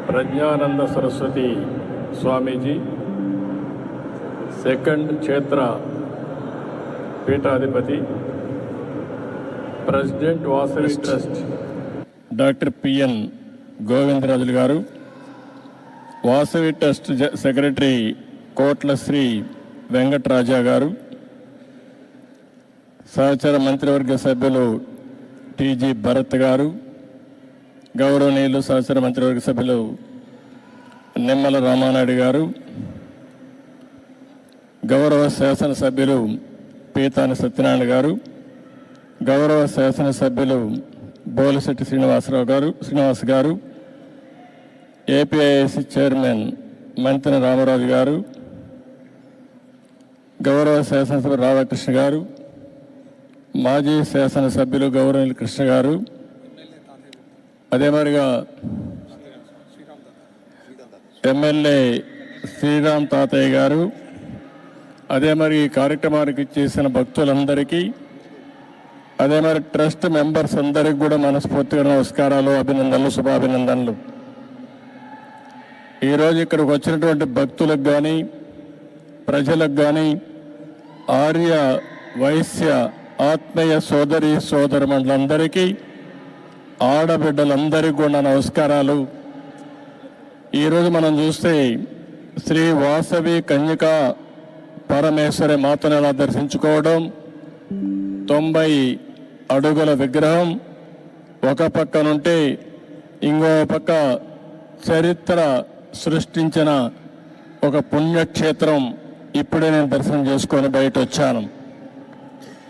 ప్రజ్ఞానంద సరస్వతి స్వామీజీ, second క్షేత్ర పీఠాధిపతి, president Vasavi trust doctor PN Govindarajulu గారు, వాసవి ట్రస్ట్ సెక్రటరీ కోట్ల శ్రీ వెంకటరాజా గారు, సహచర మంత్రివర్గ సభ్యులు టీజీ భరత్ గారు, గౌరవనీయులు సహచర మంత్రివర్గ సభ్యులు నిమ్మల రామానాయుడు గారు, గౌరవ శాసనసభ్యులు పీతాని సత్యనారాయణ గారు, గౌరవ శాసనసభ్యులు బోలిశెట్టి శ్రీనివాస్ గారు, ఏపీఐఏసీ చైర్మన్ మంతెన రామరాజు గారు, గౌరవ శాసనసభ్యులు రాధాకృష్ణ గారు, మాజీ శాసనసభ్యులు గౌరవనీయులు కృష్ణ గారు, అదే మరిగా ఎమ్మెల్యే శ్రీరామ్ తాతయ్య గారు, అదే మరి ఈ కార్యక్రమానికి చేసిన భక్తులందరికీ, అదే మరి ట్రస్ట్ మెంబర్స్ అందరికి కూడా మనస్ఫూర్తిగా నమస్కారాలు, అభినందనలు, శుభాభినందనలు. ఈరోజు ఇక్కడికి వచ్చినటువంటి భక్తులకు కానీ ప్రజలకు కానీ ఆర్య వైశ్య ఆత్మీయ సోదరి సోదరుమండలందరికీ, ఆడబిడ్డలందరికీ కూడా నమస్కారాలు. ఈరోజు మనం చూస్తే శ్రీ వాసవి కన్యకా పరమేశ్వరి మాతను ఎలా దర్శించుకోవడం, 90 అడుగుల విగ్రహం ఒక పక్కనుంటే ఇంకో పక్క చరిత్ర సృష్టించిన ఒక పుణ్యక్షేత్రం ఇప్పుడే నేను దర్శనం చేసుకొని బయట వచ్చాను.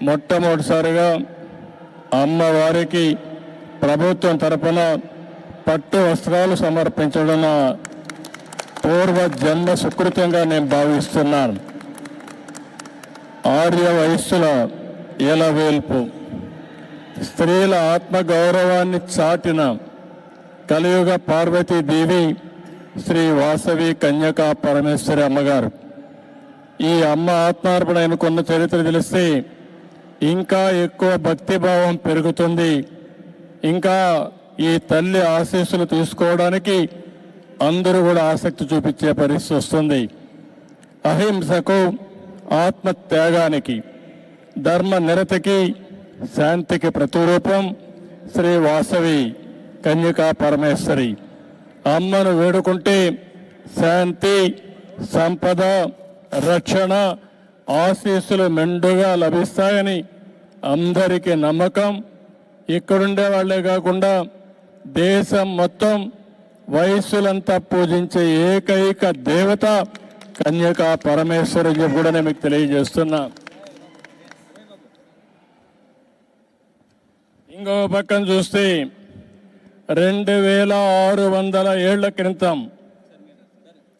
మొట్టమొదటిసారిగా అమ్మవారికి ప్రభుత్వం తరపున పట్టు వస్త్రాలు సమర్పించడం పూర్వ జన్మ సుకృతంగా నేను భావిస్తున్నాను. ఆర్య వయస్సుల ఎలవేల్పు, స్త్రీల ఆత్మగౌరవాన్ని చాటిన కలియుగ పార్వతీదేవి శ్రీ వాసవి కన్యకా పరమేశ్వరి అమ్మగారు. ఈ అమ్మ ఆత్మార్పణ అనుకున్న చరిత్ర తెలిస్తే ఇంకా ఎక్కువ భక్తిభావం పెరుగుతుంది. ఇంకా ఈ తల్లి ఆశీస్సులు తీసుకోవడానికి అందరూ కూడా ఆసక్తి చూపించే పరిస్థితి వస్తుంది. అహింసకు, ఆత్మత్యాగానికి, ధర్మ నిరతికి, శాంతికి ప్రతిరూపం శ్రీ వాసవి కన్యకా పరమేశ్వరి. అమ్మను వేడుకుంటే శాంతి, సంపద, రక్షణ, ఆశీస్సులు మెండుగా లభిస్తాయని అందరికీ నమ్మకం. ఇక్కడుండే వాళ్లే కాకుండా దేశం మొత్తం వయస్సులంతా పూజించే ఏకైక దేవత కన్యకా పరమేశ్వరి అని కూడా నేను మీకు తెలియజేస్తున్నా. ఇంకో పక్కన చూస్తే 2600 ఏళ్ల క్రితం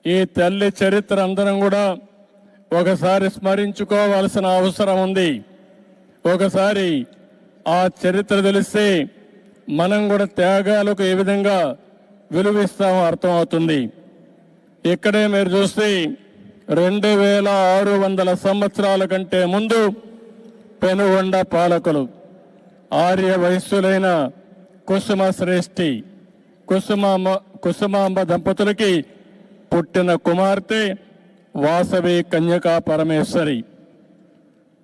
ఈ తల్లి చరిత్ర అందరం కూడా ఒకసారి స్మరించుకోవాల్సిన అవసరం ఉంది. ఒకసారి ఆ చరిత్ర తెలిస్తే మనం కూడా త్యాగాలకు ఏ విధంగా విలువిస్తామో అర్థమవుతుంది. ఇక్కడే మీరు చూస్తే 2600 సంవత్సరాల కంటే ముందు పెనుగొండ పాలకులు ఆర్య వయస్సులైన కుసుమ శ్రేష్ఠి కుసుమాంబ దంపతులకి పుట్టిన కుమార్తె వాసవి కన్యకా పరమేశ్వరి.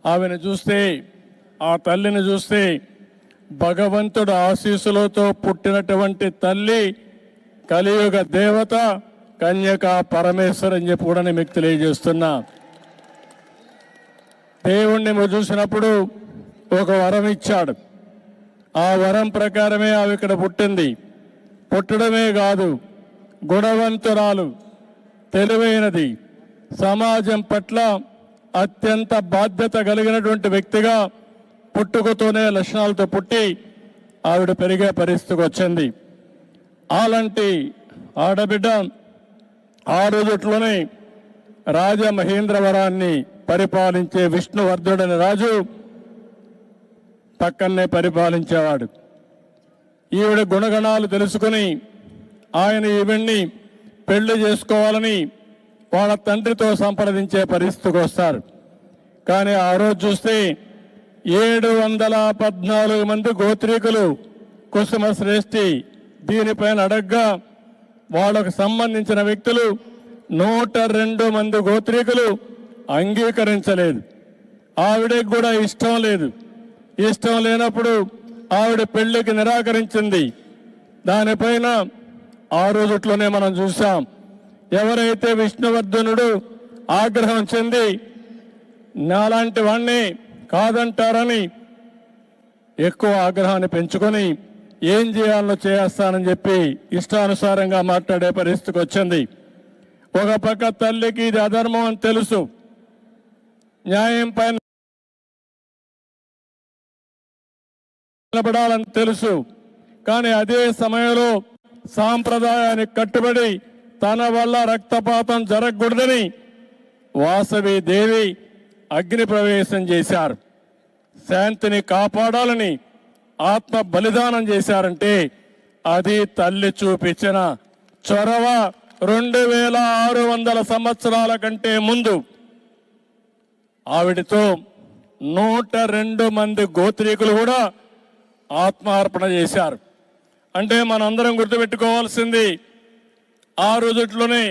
ఆమెను చూస్తే, ఆ తల్లిని చూస్తే భగవంతుడు ఆశీస్సులతో పుట్టినటువంటి తల్లి కలియుగ దేవత కన్యకా పరమేశ్వరి అని చెప్పి కూడా నేను మీకు తెలియజేస్తున్నా. దేవుణ్ణి చూసినప్పుడు ఒక వరం ఇచ్చాడు. ఆ వరం ప్రకారమే ఆమె ఇక్కడ పుట్టింది. పుట్టడమే కాదు, గుణవంతురాలు, తెలివైనది, సమాజం పట్ల అత్యంత బాధ్యత కలిగినటువంటి వ్యక్తిగా పుట్టుకతోనే లక్షణాలతో పుట్టి ఆవిడ పెరిగే పరిస్థితికి వచ్చింది. అలాంటి ఆడబిడ్డ ఆ రోజుట్లోనే రాజమహేంద్రవరాన్ని పరిపాలించే విష్ణువర్ధుడని రాజు పక్కనే పరిపాలించేవాడు. ఈవిడ గుణగణాలు తెలుసుకుని ఆయన ఈవిడ్ని పెళ్లి చేసుకోవాలని వాళ్ళ తండ్రితో సంప్రదించే పరిస్థితికి వస్తారు. కానీ ఆ రోజు చూస్తే 714 మంది గోత్రీకులు కుసుమ శ్రేష్ఠి దీనిపైన అడగ్గా వాళ్ళకు సంబంధించిన వ్యక్తులు 102 మంది గోత్రీకులు అంగీకరించలేదు. ఆవిడకి కూడా ఇష్టం లేదు. ఇష్టం లేనప్పుడు ఆవిడ పెళ్లికి నిరాకరించింది. దానిపైన ఆ రోజుట్లోనే మనం చూసాం. ఎవరైతే విష్ణువర్ధనుడు ఆగ్రహం చెంది నాలాంటి వాణ్ణి కాదంటారని ఎక్కువ ఆగ్రహాన్ని పెంచుకొని ఏం చేయాలో చేస్తానని చెప్పి ఇష్టానుసారంగా మాట్లాడే పరిస్థితికి వచ్చింది. ఒక పక్క తల్లికి ఇది అధర్మం అని తెలుసు, న్యాయం పైన నిలబడాలని తెలుసు. కానీ అదే సమయంలో సాంప్రదాయానికి కట్టుబడి తన వల్ల రక్తపాతం జరగకూడదని వాసవి దేవి అగ్ని ప్రవేశం చేశారు. శాంతిని కాపాడాలని ఆత్మ బలిదానం చేశారంటే అది తల్లి చూపించిన చొరవ. 2600 సంవత్సరాల కంటే ముందు ఆవిడతో 102 మంది గోత్రీకులు కూడా ఆత్మార్పణ చేశారు. అంటే మనందరం గుర్తుపెట్టుకోవాల్సింది, ఆ రోజుట్లోనే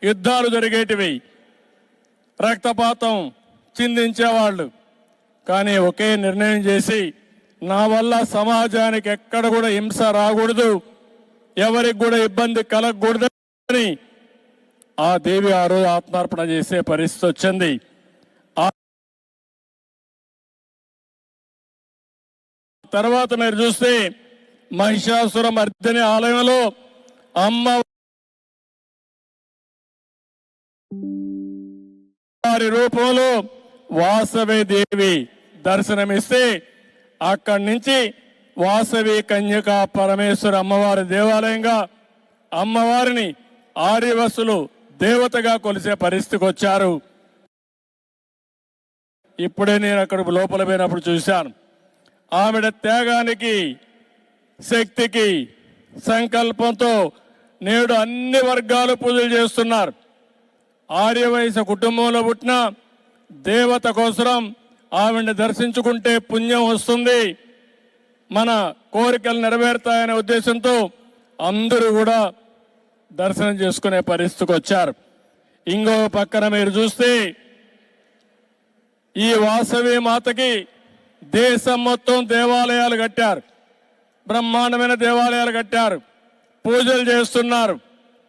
యుద్ధాలు జరిగేటివి, రక్తపాతం చిందించేవాళ్ళు. కానీ ఒకే నిర్ణయం చేసి నా వల్ల సమాజానికి ఎక్కడ కూడా హింస రాకూడదు, ఎవరికి కూడా ఇబ్బంది కలగకూడదని ఆ దేవి ఆ రోజు ఆత్మార్పణ చేసే పరిస్థితి వచ్చింది. ఆ తర్వాత మీరు చూస్తే మహిషాసుర మర్దిని ఆలయంలో అమ్మ వారి రూపంలో వాసవి దేవి దర్శనమిస్తే అక్కడి నుంచి వాసవి కన్యక పరమేశ్వర అమ్మవారి దేవాలయంగా అమ్మవారిని ఆర్యవసులు దేవతగా కొలిసే పరిస్థితికి వచ్చారు. ఇప్పుడే నేను అక్కడ లోపల పోయినప్పుడు చూశాను. ఆవిడ త్యాగానికి, శక్తికి, సంకల్పంతో నేడు అన్ని వర్గాలు పూజలు చేస్తున్నారు. ఆర్యవైశ్య కుటుంబంలో పుట్టిన దేవత కోసం ఆవిడని దర్శించుకుంటే పుణ్యం వస్తుంది, మన కోరికలు నెరవేరుతాయనే ఉద్దేశంతో అందరూ కూడా దర్శనం చేసుకునే పరిస్థితికి వచ్చారు. ఇంకో పక్కన మీరు చూస్తే ఈ వాసవి మాతకి దేశం మొత్తం దేవాలయాలు కట్టారు, బ్రహ్మాండమైన దేవాలయాలు కట్టారు, పూజలు చేస్తున్నారు.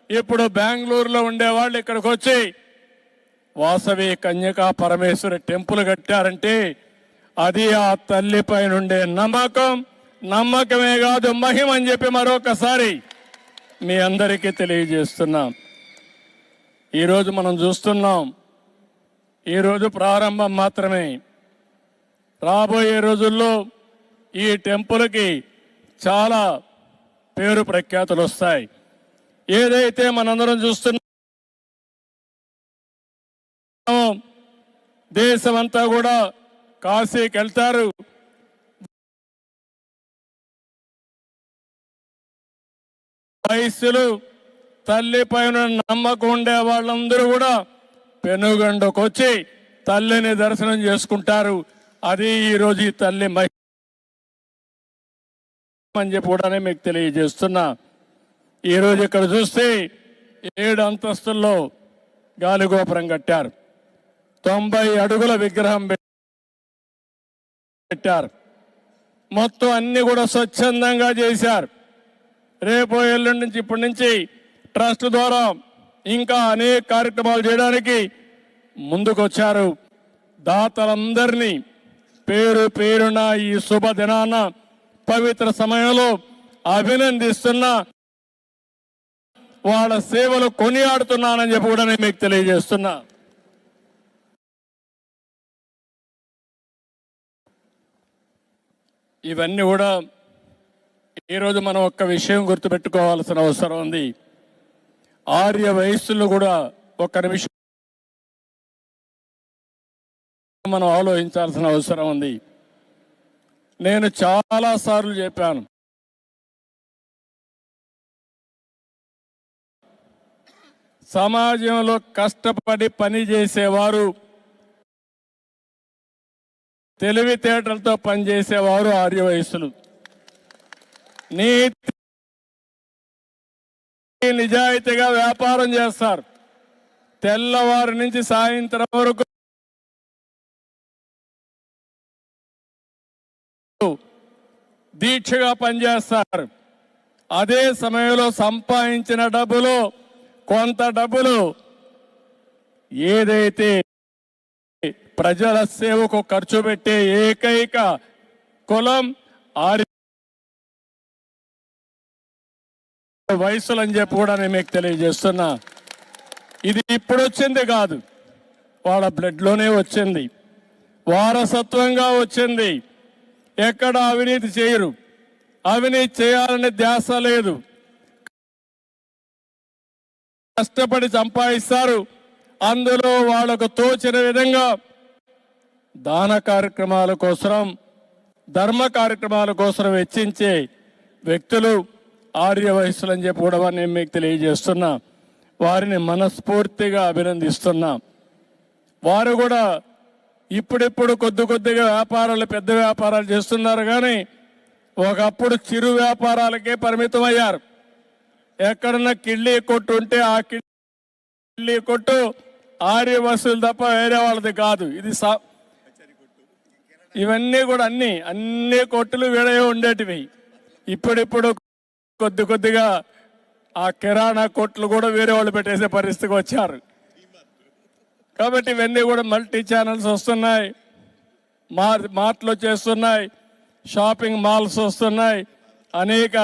ఇప్పుడు బెంగళూరులో ఉండేవాళ్ళు ఇక్కడికి వచ్చి వాసవి కన్యకా పరమేశ్వరి టెంపుల్ కట్టారంటే అది ఆ తల్లిపై నుండే నమ్మకం, నమ్మకమే కాదు మహిమ అని చెప్పి మరొకసారి మీ అందరికీ తెలియజేస్తున్నాం. ఈరోజు మనం చూస్తున్నాం, ఈరోజు ప్రారంభం మాత్రమే. రాబోయే రోజుల్లో ఈ టెంపుల్కి చాలా పేరు ప్రఖ్యాతులు వస్తాయి. ఏదైతే మనందరం చూస్తున్నాం, దేశమంతా కూడా కాశీకి వెళ్తారు. వయస్సులు తల్లి పైన నమ్మకం ఉండే వాళ్ళందరూ కూడా పెనుగండకు వచ్చి తల్లిని దర్శనం చేసుకుంటారు. అది ఈరోజు ఈ తల్లి మహిమ అని చెప్పి కూడా మీకు తెలియజేస్తున్నా. ఈరోజు ఇక్కడ చూస్తే 7 అంతస్తుల్లో గాలిగోపురం కట్టారు, 90 అడుగుల విగ్రహం పెట్టారు. మొత్తం అన్ని కూడా స్వచ్ఛందంగా చేశారు. రేపు ఎల్లుండి నుంచి ఇప్పటి నుంచి ట్రస్ట్ ద్వారా ఇంకా అనేక కార్యక్రమాలు చేయడానికి ముందుకొచ్చారు. దాతలందరినీ పేరు పేరున ఈ శుభదినాన పవిత్ర సమయంలో అభినందిస్తున్నా, వాళ్ళ సేవలు కొనియాడుతున్నానని చెప్పి కూడా నేను మీకు తెలియజేస్తున్నా. ఇవన్నీ కూడా ఈరోజు మనం ఒక్క విషయం గుర్తుపెట్టుకోవాల్సిన అవసరం ఉంది. ఆర్య వయస్సులో కూడా ఒక్క నిమిషం మనం ఆలోచించాల్సిన అవసరం ఉంది. నేను చాలా సార్లు చెప్పాను, సమాజంలో కష్టపడి పని చేసేవారు, తెలివితేటలతో పనిచేసేవారు ఆర్య వయస్సులు. నీతి నిజాయితీగా వ్యాపారం చేస్తారు. తెల్లవారి నుంచి సాయంత్రం వరకు దీక్షగా పనిచేస్తారు. అదే సమయంలో సంపాదించిన డబ్బులు కొంత డబ్బులు ఏదైతే ప్రజల సేవకు ఖర్చు పెట్టే ఏకైక కులం ఆర్య వయసులు అని చెప్పి కూడా నేను మీకు తెలియజేస్తున్నా. ఇది ఇప్పుడు వచ్చింది కాదు, వాళ్ళ బ్లడ్లోనే వచ్చింది, వారసత్వంగా వచ్చింది. ఎక్కడ అవినీతి చేయరు, అవినీతి చేయాలనే ధ్యాస లేదు. కష్టపడి సంపాదిస్తారు. అందులో వాళ్ళకు తోచిన విధంగా దాన కార్యక్రమాల కోసం, ధర్మ కార్యక్రమాల కోసం వెచ్చించే వ్యక్తులు ఆర్య వయస్సులు అని చెప్పి కూడా నేను మీకు తెలియజేస్తున్నా. వారిని మనస్ఫూర్తిగా అభినందిస్తున్నా. వారు కూడా ఇప్పుడిప్పుడు కొద్దిగా వ్యాపారాలు, పెద్ద వ్యాపారాలు చేస్తున్నారు. కానీ ఒకప్పుడు చిరు వ్యాపారాలకే పరిమితం అయ్యారు. ఎక్కడన్నా కిళ్ళీ కొట్టు ఉంటే ఆ కిళ్ళీ కొట్టు ఆర్య వసూలు తప్ప వేరే వాళ్ళది కాదు. ఇది ఇవన్నీ కూడా అన్ని కొట్టులు వీడే ఉండేటివి. ఇప్పుడిప్పుడు కొద్దిగా ఆ కిరాణా కొట్లు కూడా వేరే వాళ్ళు పెట్టేసే పరిస్థితికి వచ్చారు. కాబట్టి ఇవన్నీ కూడా మల్టీ ఛానల్స్ వస్తున్నాయి, మార్ట్లు చేస్తున్నాయి, షాపింగ్ మాల్స్ వస్తున్నాయి, అనేక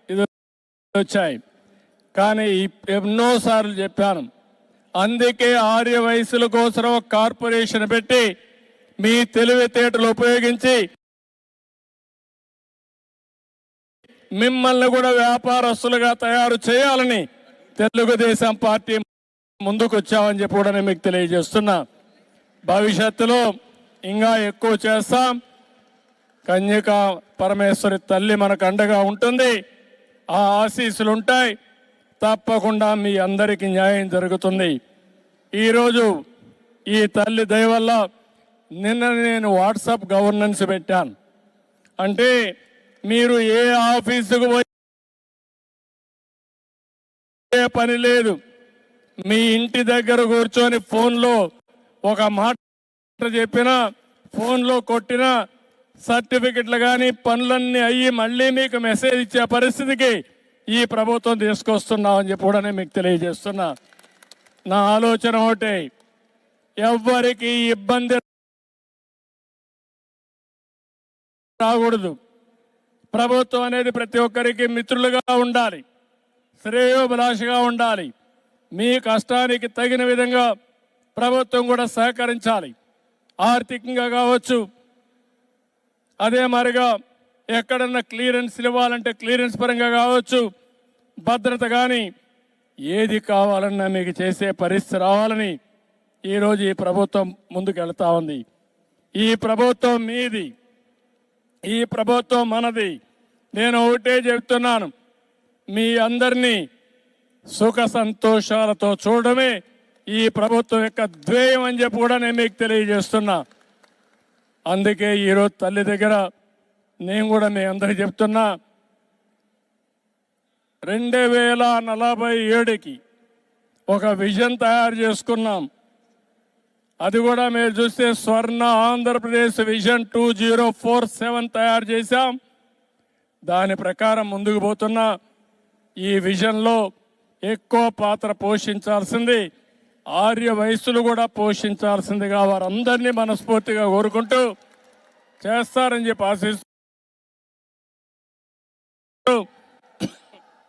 ఇది వచ్చాయి. కానీ ఎన్నోసార్లు చెప్పాను, అందుకే ఆర్య వయసుల కోసం ఒక కార్పొరేషన్ పెట్టి మీ తెలివితేటలు ఉపయోగించి మిమ్మల్ని కూడా వ్యాపారస్తులుగా తయారు చేయాలని తెలుగుదేశం పార్టీ ముందుకు వచ్చామని చెప్పి కూడా నేను మీకు తెలియజేస్తున్నా. భవిష్యత్తులో ఇంకా ఎక్కువ చేస్తాం. కన్యకా పరమేశ్వరి తల్లి మనకు అండగా ఉంటుంది. ఆ ఆశీస్సులు ఉంటాయి. తప్పకుండా మీ అందరికీ న్యాయం జరుగుతుంది. ఈరోజు ఈ తల్లి దయ వల్ల నిన్న నేను వాట్సాప్ గవర్నెన్స్ పెట్టాను. అంటే మీరు ఏ ఆఫీసుకు పోయే పని లేదు. మీ ఇంటి దగ్గర కూర్చొని ఫోన్లో ఒక మాట చెప్పినా, ఫోన్లో కొట్టినా సర్టిఫికెట్లు కానీ పనులన్నీ అయ్యి మళ్ళీ మీకు మెసేజ్ ఇచ్చే పరిస్థితికి ఈ ప్రభుత్వం తీసుకొస్తున్నామని చెప్పి కూడా నేను మీకు తెలియజేస్తున్నా. నా ఆలోచన ఒకటే, ఎవ్వరికి ఇబ్బంది రాకూడదు. ప్రభుత్వం అనేది ప్రతి ఒక్కరికి మిత్రులుగా ఉండాలి, శ్రేయోభిలాషగా ఉండాలి. మీ కష్టానికి తగిన విధంగా ప్రభుత్వం కూడా సహకరించాలి. ఆర్థికంగా కావచ్చు, అదే మరిగా ఎక్కడన్నా క్లియరెన్స్ ఇవ్వాలంటే క్లియరెన్స్ పరంగా కావచ్చు, భద్రత కానీ ఏది కావాలన్నా మీకు చేసే పరిస్థితి రావాలని ఈరోజు ఈ ప్రభుత్వం ముందుకు వెళ్తా ఉంది. ఈ ప్రభుత్వం మీది, ఈ ప్రభుత్వం మనది. నేను ఒకటే చెప్తున్నాను, మీ అందరినీ సుఖ సంతోషాలతో చూడడమే ఈ ప్రభుత్వం యొక్క ధ్యేయం అని చెప్పి కూడా నేను మీకు తెలియజేస్తున్నా. అందుకే ఈరోజు తల్లి దగ్గర నేను కూడా మీ అందరికీ చెప్తున్నా, 2047కి ఒక విజన్ తయారు చేసుకున్నాం. అది కూడా మీరు చూస్తే స్వర్ణ ఆంధ్రప్రదేశ్ విజన్ 2047 తయారు చేశాం. దాని ప్రకారం ముందుకు పోతున్నా. ఈ విజన్లో ఎక్కువ పాత్ర పోషించాల్సింది ఆర్య వయస్సులు కూడా పోషించాల్సిందిగా వారందరినీ మనస్ఫూర్తిగా కోరుకుంటూ చేస్తారని చెప్పి ఆశిస్తూ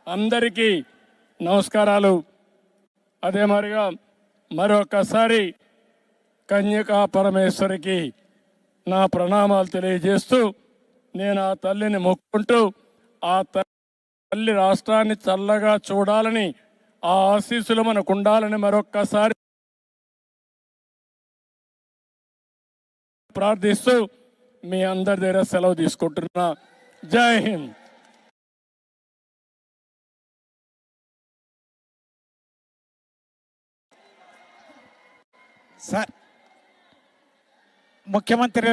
అందరికీ నమస్కారాలు. అదే మరిగా మరొకసారి కన్యకా పరమేశ్వరికి నా ప్రణామాలు తెలియజేస్తూ నేను ఆ తల్లిని మొక్కుంటూ ఆ తల్లి రాష్ట్రాన్ని చల్లగా చూడాలని, ఆ ఆశీస్సులు మనకు ఉండాలని మరొక్కసారి ప్రార్థిస్తూ మీ అందరి దగ్గర సెలవు తీసుకుంటున్నా. జై హింద్. సార్, ముఖ్యమంత్రి